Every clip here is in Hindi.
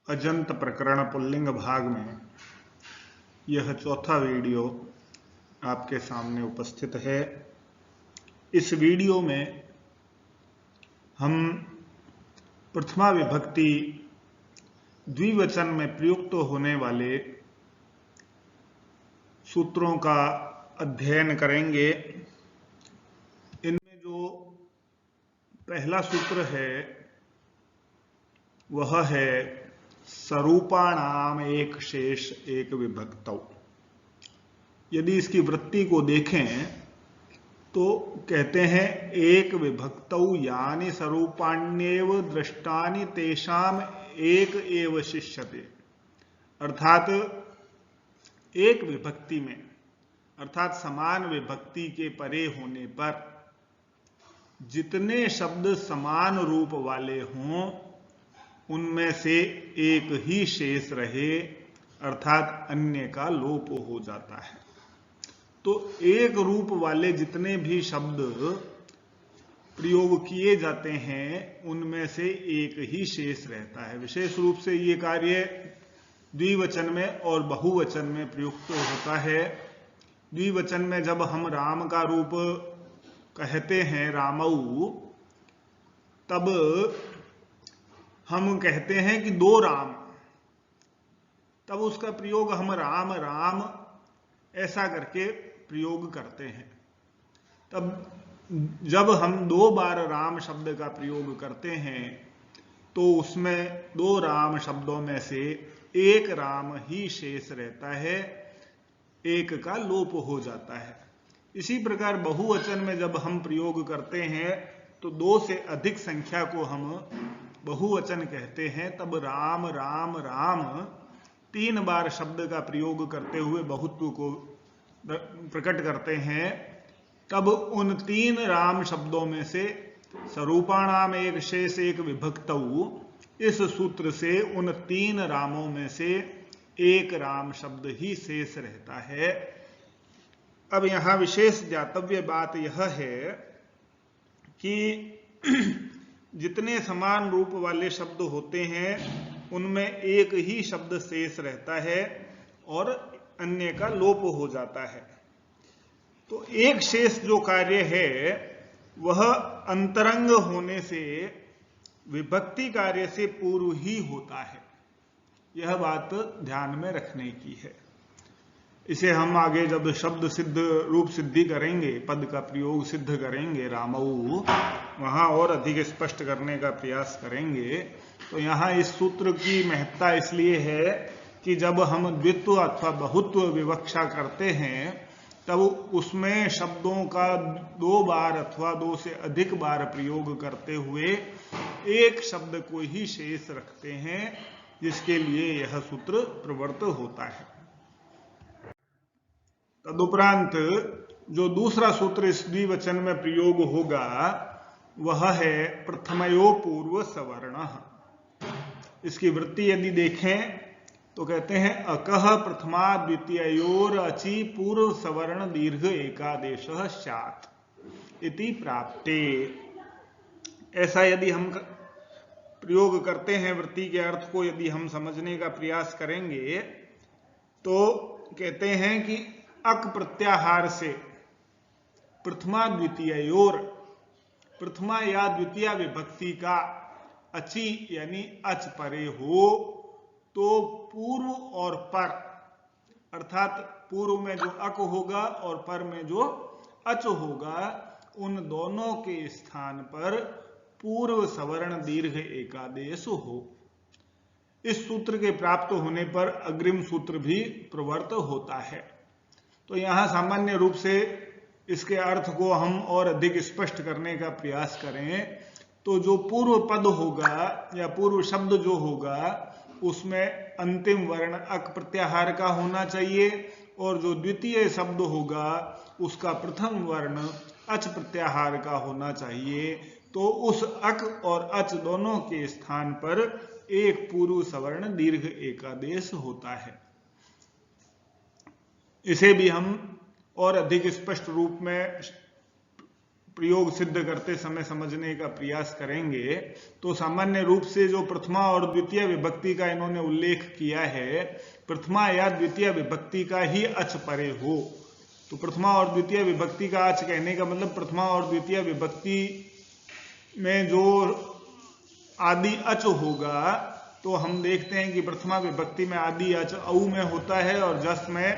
अजंत प्रकरण पुल्लिंग भाग में यह चौथा वीडियो आपके सामने उपस्थित है। इस वीडियो में हम प्रथमा विभक्ति द्विवचन में प्रयुक्त होने वाले सूत्रों का अध्ययन करेंगे। इनमें जो पहला सूत्र है वह है सरूपाणाम एक शेष एक विभक्तौ। यदि इसकी वृत्ति को देखें तो कहते हैं एक विभक्तौ यानि सरूपाण्येव दृष्टानि तेषाम एक एव शिष्यते। अर्थात एक विभक्ति में अर्थात समान विभक्ति के परे होने पर जितने शब्द समान रूप वाले हों उनमें से एक ही शेष रहे अर्थात अन्य का लोप हो जाता है। तो एक रूप वाले जितने भी शब्द प्रयोग किए जाते हैं उनमें से एक ही शेष रहता है। विशेष रूप से ये कार्य द्विवचन में और बहुवचन में प्रयुक्त होता है। द्विवचन में जब हम राम का रूप कहते हैं रामऊ, तब हम कहते हैं कि दो राम, तब उसका प्रयोग हम राम राम ऐसा करके प्रयोग करते हैं। तब जब हम दो बार राम शब्द का प्रयोग करते हैं तो उसमें दो राम शब्दों में से एक राम ही शेष रहता है, एक का लोप हो जाता है। इसी प्रकार बहुवचन में जब हम प्रयोग करते हैं तो दो से अधिक संख्या को हम बहुवचन कहते हैं। तब राम राम राम तीन बार शब्द का प्रयोग करते हुए बहुत्व को प्रकट करते हैं। तब उन तीन राम शब्दों में से सरूपाणाम एक शेष एक विभक्तौ, इस सूत्र से उन तीन रामों में से एक राम शब्द ही शेष रहता है। अब यहां विशेष ज्ञातव्य बात यह है कि जितने समान रूप वाले शब्द होते हैं उनमें एक ही शब्द शेष रहता है और अन्य का लोप हो जाता है। तो एक शेष जो कार्य है वह अंतरंग होने से विभक्ति कार्य से पूर्व ही होता है। यह बात ध्यान में रखने की है। इसे हम आगे जब शब्द सिद्ध रूप सिद्धि करेंगे, पद का प्रयोग सिद्ध करेंगे रामऊ, वहां और अधिक स्पष्ट करने का प्रयास करेंगे। तो यहाँ इस सूत्र की महत्ता इसलिए है कि जब हम द्वित्व अथवा बहुत्व विवक्षा करते हैं तब उसमें शब्दों का दो बार अथवा दो से अधिक बार प्रयोग करते हुए एक शब्द को ही शेष रखते हैं, जिसके लिए यह सूत्र प्रवृत्त होता है। तदुपरांत जो दूसरा सूत्र इस द्विवचन में प्रयोग होगा वह है प्रथमयो पूर्व सवर्ण। इसकी वृत्ति यदि देखें तो कहते हैं अकह प्रथमा द्वितीयोर अचि पूर्व सवर्ण दीर्घ एकादेश स्यात् इति प्राप्ते। ऐसा यदि हम प्रयोग करते हैं, वृत्ति के अर्थ को यदि हम समझने का प्रयास करेंगे तो कहते हैं कि अक प्रत्याहार से प्रथमा द्वितीयोर, प्रथमा या द्वितीय विभक्ति का अचि यानी अच परे हो तो पूर्व और पर, अर्थात पूर्व में जो अक होगा और पर में जो अच होगा, उन दोनों के स्थान पर पूर्व सवर्ण दीर्घ एकादेश हो। इस सूत्र के प्राप्त होने पर अग्रिम सूत्र भी प्रवृत्त होता है। तो यहां सामान्य रूप से इसके अर्थ को हम और अधिक स्पष्ट करने का प्रयास करें तो जो पूर्व पद होगा या पूर्व शब्द जो होगा उसमें अंतिम वर्ण अक प्रत्याहार का होना चाहिए और जो द्वितीय शब्द होगा उसका प्रथम वर्ण अच प्रत्याहार का होना चाहिए। तो उस अक और अच दोनों के स्थान पर एक पूर्व सवर्ण दीर्घ एकादेश होता है। इसे भी हम और अधिक स्पष्ट रूप में प्रयोग सिद्ध करते समय समझने का प्रयास करेंगे तो सामान्य रूप से जो प्रथमा और द्वितीय विभक्ति का इन्होंने उल्लेख किया है, प्रथमा या द्वितीय विभक्ति का ही अच परे हो। तो प्रथमा और द्वितीय विभक्ति का अच कहने का मतलब प्रथमा और द्वितीय विभक्ति में जो आदि अच होगा, तो हम देखते हैं कि प्रथमा विभक्ति में आदि अच औ में होता है और जस में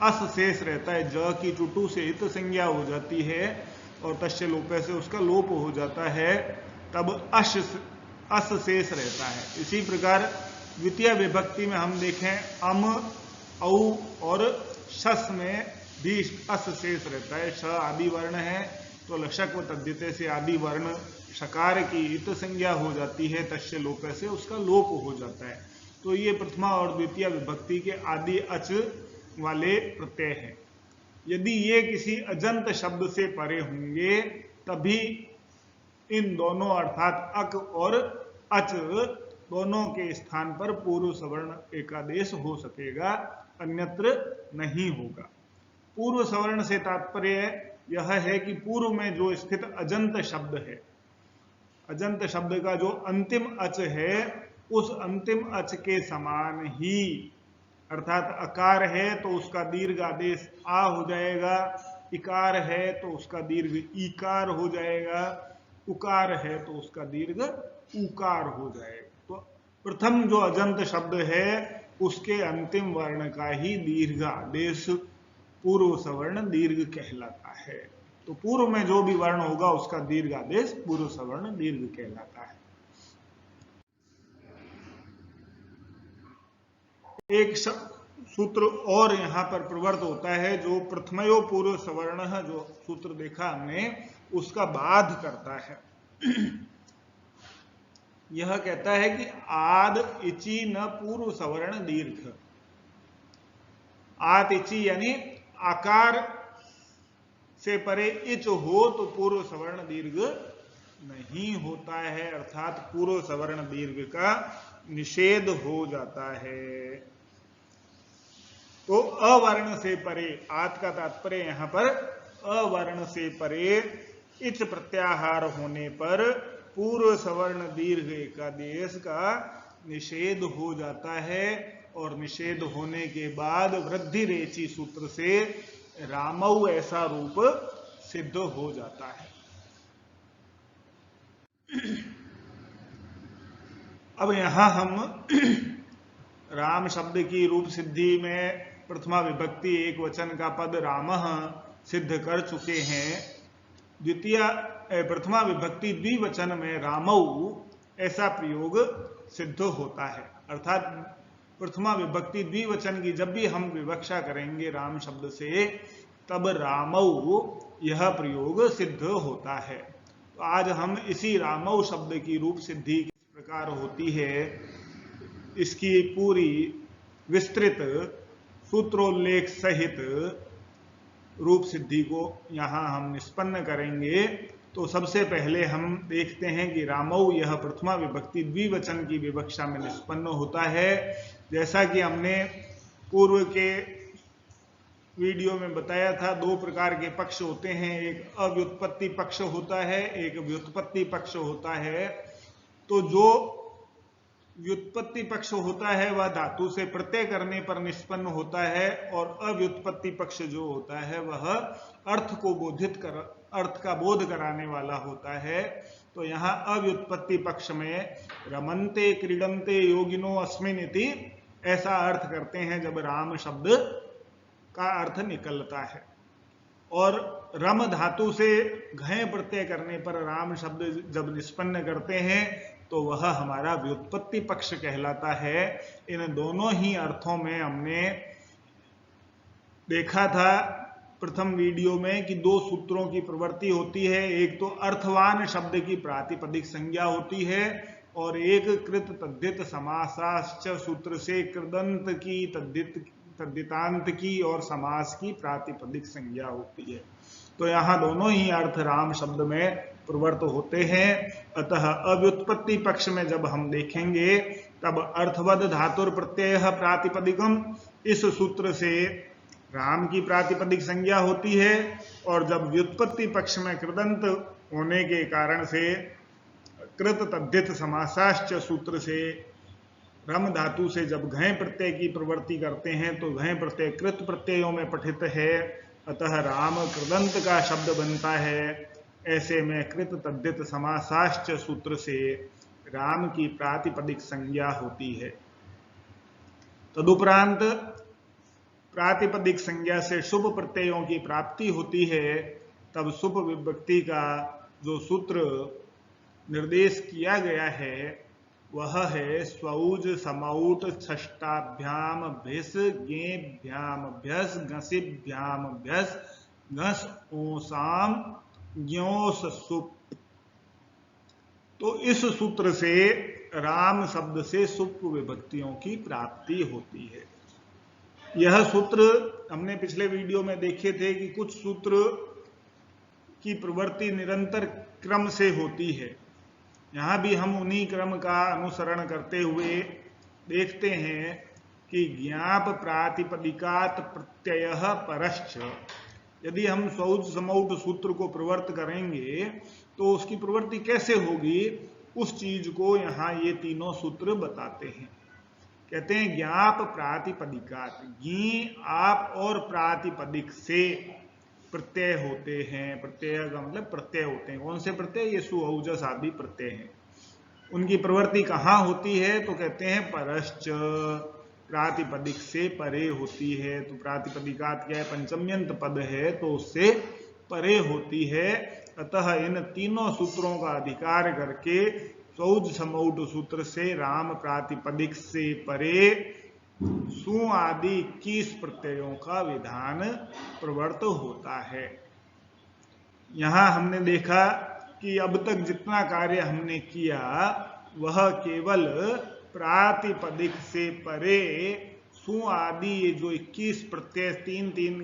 अस शेष रहता है। ज की टुटू से इत संज्ञा हो जाती है और तस्य लोपे से उसका लोप हो जाता है, तब अस शेष रहता है। इसी प्रकार द्वितीय विभक्ति में हम देखें अम औ और शस में भी अस शेष रहता है। श आदि वर्ण है तो लशक व तद्धिते से आदि वर्ण शकार की इत संज्ञा हो जाती है, तस्य लोपे से उसका लोप हो जाता है। तो ये प्रथमा और द्वितीय विभक्ति के आदि अच वाले प्रत्यय हैं। यदि ये किसी अजंत शब्द से परे होंगे तभी इन दोनों अर्थात अक और अच दोनों के स्थान पर पूर्व सवर्ण एकादेश हो सकेगा, अन्यत्र नहीं होगा। पूर्व सवर्ण से तात्पर्य यह है कि पूर्व में जो स्थित अजंत शब्द है, अजंत शब्द का जो अंतिम अच है, उस अंतिम अच के समान ही, अर्थात अकार है तो उसका दीर्घ आदेश आ हो जाएगा, इकार है तो उसका दीर्घ ईकार हो जाएगा, उकार है तो उसका दीर्घ उकार हो जाएगा। तो प्रथम जो अजंत शब्द है उसके अंतिम वर्ण का ही दीर्घ आदेश पूर्व सवर्ण दीर्घ कहलाता है। तो पूर्व में जो भी वर्ण होगा उसका दीर्घ आदेश पूर्व सवर्ण दीर्घ कहलाता है। एक सूत्र और यहां पर प्रवर्त होता है जो प्रथमयो पूर्व सवर्ण जो सूत्र देखा हमने, उसका बाध करता है। यह कहता है कि आद इची न पूर्व सवर्ण दीर्घ। आत इची यानी आकार से परे इच हो तो पूर्व सवर्ण दीर्घ नहीं होता है, अर्थात पूर्व सवर्ण दीर्घ का निषेध हो जाता है। तो अवर्ण से परे, आत का तात्पर्य यहां पर अवर्ण से परे इच प्रत्याहार होने पर पूर्व सवर्ण दीर्घ एकादेश का निषेध हो जाता है, और निषेध होने के बाद वृद्धि रेची सूत्र से रामौ ऐसा रूप सिद्ध हो जाता है। अब यहां हम राम शब्द की रूप सिद्धि में प्रथमा विभक्ति एक वचन का पद रामः सिद्ध कर चुके हैं। द्वितीय प्रथमा विभक्ति द्विवचन में रामौ ऐसा प्रयोग सिद्ध होता है, अर्थात प्रथमा विभक्ति द्विवचन की जब भी हम विवक्षा करेंगे राम शब्द से, तब रामौ यह प्रयोग सिद्ध होता है। तो आज हम इसी रामौ शब्द की रूप सिद्धि किस प्रकार होती है, इसकी पूरी विस्तृत सूत्रोल्लेख सहित रूप सिद्धि को यहां हम निष्पन्न करेंगे। तो सबसे पहले हम देखते हैं कि रामौ यह प्रथमा विभक्ति द्विवचन की विवक्षा में निष्पन्न होता है। जैसा कि हमने पूर्व के वीडियो में बताया था, दो प्रकार के पक्ष होते हैं, एक अव्युत्पत्ति पक्ष होता है, एक व्युत्पत्ति पक्ष होता है। तो जो व्युत्पत्ति पक्ष होता है वह धातु से प्रत्यय करने पर निष्पन्न होता है, और अव्युत्पत्ति पक्ष जो होता है वह अर्थ का बोध कराने वाला होता है। तो यहाँ अव्युत्पत्ति पक्ष में रमन्ते क्रीडन्ते योगिनो अस्मिन् इति ऐसा अर्थ करते हैं जब राम शब्द का अर्थ निकलता है, और रम धातु से घय प्रत्यय करने पर राम शब्द जब निष्पन्न करते हैं तो वह हमारा व्युत्पत्ति पक्ष कहलाता है। इन दोनों ही अर्थों में हमने देखा था प्रथम वीडियो में कि दो सूत्रों की प्रवृत्ति होती है, एक तो अर्थवान शब्द की प्रातिपदिक संज्ञा होती है, और एक कृत तद्धित समासाश्च सूत्र से कृदंत की तद्धितांत की और समास की प्रातिपदिक संज्ञा होती है। तो यहाँ दोनों ही अर्थ राम शब्द में प्रवृत्त होते हैं। अतः अव्युत्पत्ति पक्ष में जब हम देखेंगे तब अर्थवद धातुर प्रत्यय प्रातिपदिकम, इस सूत्र से राम की प्रातिपदिक संज्ञा होती है, और जब व्युत्पत्ति पक्ष में कृदंत होने के कारण से कृत तद्धित समासाश्च सूत्र से रम धातु से जब घय प्रत्यय की प्रवृत्ति करते हैं तो घय प्रत्यय कृत प्रत्ययों में पठित है, अतः राम कृदंत का शब्द बनता है। ऐसे में कृत तद्धित समासाश्च सूत्र से राम की प्रातिपदिक संज्ञा होती है। तदुपरांत प्रातिपदिक संज्ञा से शुभ प्रत्ययों की प्राप्ति होती है, तब शुभ विभक्ति का जो सूत्र निर्देश किया गया है वह है स्वौज समौट छष्टाभ्याम भिस गेभ्याम भ्यस घसिभ्याम भ्यस घस ओसाम ज्ञोस सुप। तो इस सूत्र से राम शब्द से सुप विभक्तियों की प्राप्ति होती है। यह सूत्र हमने पिछले वीडियो में देखे थे कि कुछ सूत्र की प्रवृत्ति निरंतर क्रम से होती है। यहां भी हम उन्हीं क्रम का अनुसरण करते हुए देखते हैं कि ज्ञाप प्रातिपदिकात प्रत्यय परश्च। यदि हम स्वौज समौट सूत्र को प्रवृत्त करेंगे तो उसकी प्रवृत्ति कैसे होगी, उस चीज को यहां ये तीनों सूत्र बताते हैं। कहते हैं ज्ञाप प्रातिपदिकात, ज्ञ आप और प्रातिपदिक से प्रत्यय होते हैं। प्रत्यय का मतलब प्रत्यय होते हैं। कौन से प्रत्यय? ये सुऔजस आदि प्रत्यय हैं। उनकी प्रवृत्ति कहाँ होती है? तो कहते हैं परश्च, प्रातिपदिक से परे होती है। तो प्रातिपदिकात क्या है? पंचम्यंत पद है तो उससे परे होती है। अतः इन तीनों सूत्रों का अधिकार करके स्वौज समौट सूत्र से राम प्रातिपदिक से परे सु आदि 21 प्रत्ययों का विधान प्रवृत्त होता है। यहां हमने देखा कि अब तक जितना कार्य हमने किया वह केवल प्रातिपदिक से परे सु आदि ये जो 21 प्रत्यय 3-3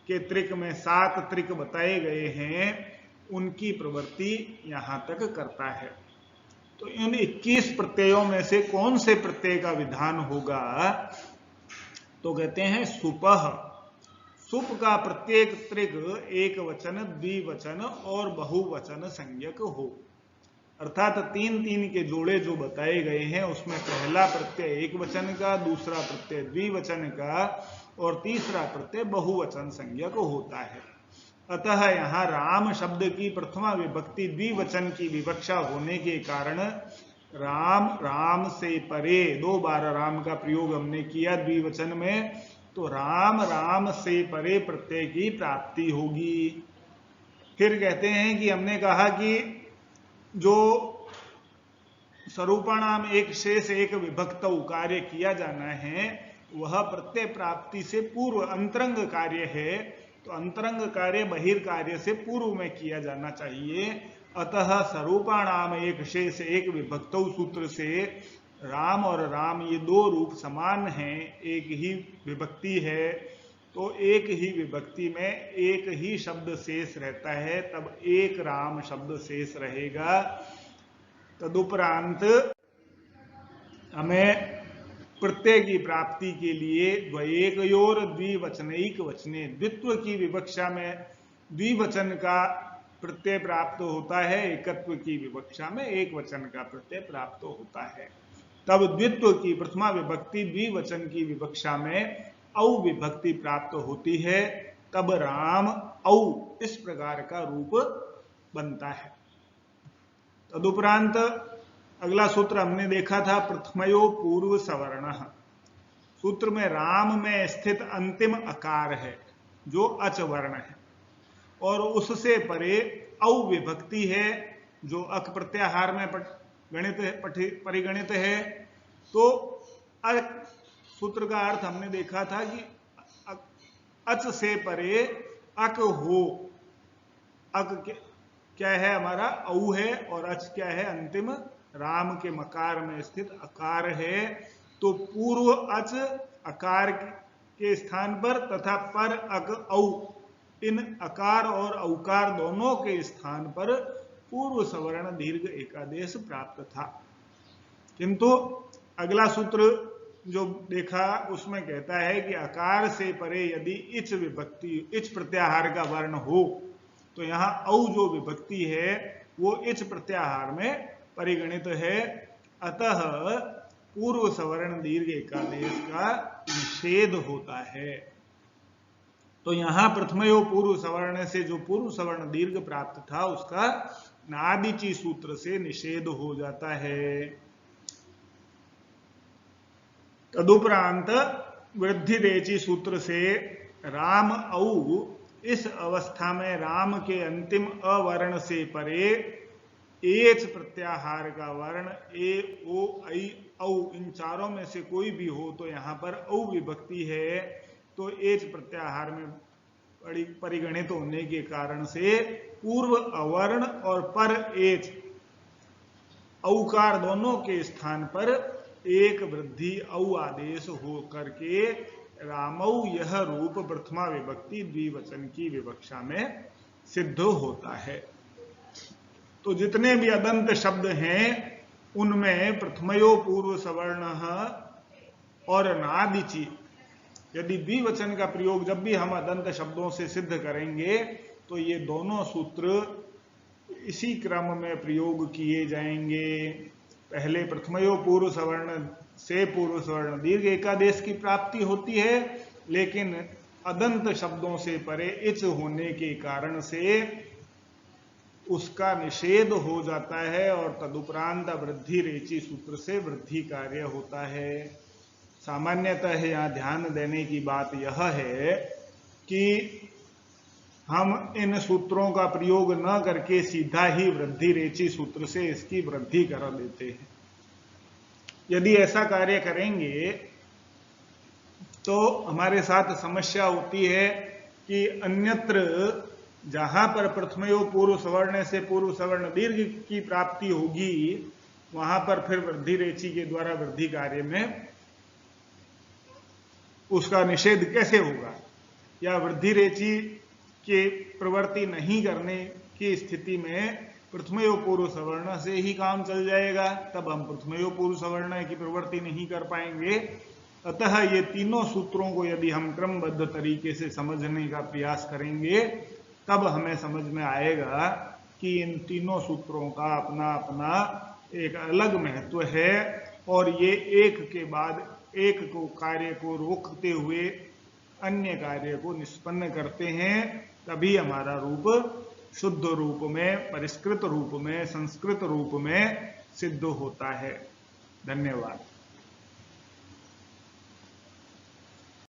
के त्रिक में 7 त्रिक बताए गए हैं उनकी प्रवृत्ति यहां तक करता है। तो इन 21 प्रत्ययों में से कौन से प्रत्यय का विधान होगा? तो कहते हैं सुपह। सुप का प्रत्येक त्रिक एक वचन, द्विवचन और बहुवचन संज्ञक हो। अर्थात 3-3 के जोड़े जो बताए गए हैं उसमें पहला प्रत्यय एक वचन का, दूसरा प्रत्यय द्विवचन का और तीसरा प्रत्यय बहुवचन संज्ञक होता है। अतः यहाँ राम शब्द की प्रथमा विभक्ति द्विवचन की विवक्षा होने के कारण राम, राम से परे, 2 बार राम का प्रयोग हमने किया द्विवचन में, तो राम, राम से परे प्रत्यय की प्राप्ति होगी। फिर कहते हैं कि हमने कहा कि जो स्वरूपाणाम एक शेष एक विभक्त कार्य किया जाना है वह प्रत्यय प्राप्ति से पूर्व अंतरंग कार्य है। तो अंतरंग कार्य बहिर्कार्य से पूर्व में किया जाना चाहिए। अतः स्वरूपाणाम एक शेष एक विभक्त सूत्र से राम और राम ये 2 रूप समान हैं, एक ही विभक्ति है, तो एक ही विभक्ति में एक ही शब्द शेष रहता है, तब एक राम शब्द शेष रहेगा। तदुपरांत हमें प्रत्यय की प्राप्ति के लिए द्वयेकयोर द्विवचनैक वचने, द्वित्व की विवक्षा में द्विवचन का प्रत्यय प्राप्त होता है, एकत्व की विवक्षा में एक वचन का प्रत्यय प्राप्त होता है। तब द्वित्व की प्रथमा विभक्ति द्विवचन की विवक्षा में औ विभक्ति प्राप्त होती है, तब राम औ इस प्रकार का रूप बनता है। तदुपरांत अगला सूत्र हमने देखा था प्रथमयो पूर्व सवर्ण। सूत्र में राम में स्थित अंतिम अकार है जो अच वर्ण है, और उससे परे औ विभक्ति है जो अक प्रत्याहार में परिगणित है। तो सूत्र का अर्थ हमने देखा था कि अच से परे अक हो। अक क्या है? हमारा औ है, और अच क्या है? अंतिम राम के मकार में स्थित अकार है। तो पूर्व अच अकार के स्थान पर तथा पर अक औ, इन अकार और औकार दोनों के स्थान पर पूर्व सवर्ण दीर्घ एकादेश प्राप्त था। किंतु अगला सूत्र जो देखा उसमें कहता है कि अकार से परे यदि इच विभक्ति, इच प्रत्याहार का वर्ण हो तो यहाँ औ जो विभक्ति है वो इच प्रत्याहार में परिगणित है। अतः पूर्व सवर्ण दीर्घ एकादेश का निषेध होता है। तो यहां प्रथमयो पूर्व सवर्ण से जो पूर्व सवर्ण दीर्घ प्राप्त था उसका नादिची सूत्र से निषेध हो जाता है। तदुपरांत वृद्धि रेची सूत्र से राम औ, इस अवस्था में राम के अंतिम अवर्ण से परे एच प्रत्याहार का वर्ण ए ओ ऐ औ इन चारों में से कोई भी हो तो यहां पर औ विभक्ति है तो एच प्रत्याहार में परिगणित होने के कारण से पूर्व अवर्ण और पर एच औकार दोनों के स्थान पर एक वृद्धि औ आदेश हो करके रामौ यह रूप प्रथमा विभक्ति द्विवचन की विवक्षा में सिद्ध होता है। तो जितने भी अदंत शब्द हैं उनमें प्रथमयो पूर्व सवर्ण और नादिची, यदि द्विवचन का प्रयोग जब भी हम अदंत शब्दों से सिद्ध करेंगे तो ये दोनों सूत्र इसी क्रम में प्रयोग किए जाएंगे। पहले प्रथमयो पूर्व सवर्ण से पूर्व सवर्ण दीर्घ एकादेश की प्राप्ति होती है, लेकिन अदंत शब्दों से परे इच होने के कारण से उसका निषेध हो जाता है और तदुपरांत वृद्धि रेची सूत्र से वृद्धि कार्य होता है। सामान्यतः यहाँ ध्यान देने की बात यह है कि हम इन सूत्रों का प्रयोग न करके सीधा ही वृद्धि रेची सूत्र से इसकी वृद्धि कर देते हैं। यदि ऐसा कार्य करेंगे तो हमारे साथ समस्या होती है कि अन्यत्र जहां पर प्रथमयो पूर्व सवर्ण से पूर्व सवर्ण दीर्घ की प्राप्ति होगी वहां पर फिर वृद्धि रेची के द्वारा वृद्धि कार्य में उसका निषेध कैसे होगा, या वृद्धि रेची के प्रवृत्ति नहीं करने की स्थिति में प्रथमयो पूर्व सवर्ण से ही काम चल जाएगा, तब हम प्रथमयो पूर्व सवर्ण की प्रवृत्ति नहीं कर पाएंगे। अतः ये तीनों सूत्रों को यदि हम क्रमबद्ध तरीके से समझने का प्रयास करेंगे तब हमें समझ में आएगा कि इन तीनों सूत्रों का अपना अपना एक अलग महत्व है और ये एक के बाद एक को कार्य को रोकते हुए अन्य कार्य को निष्पन्न करते हैं, तभी हमारा रूप शुद्ध रूप में, परिष्कृत रूप में, संस्कृत रूप में सिद्ध होता है। धन्यवाद।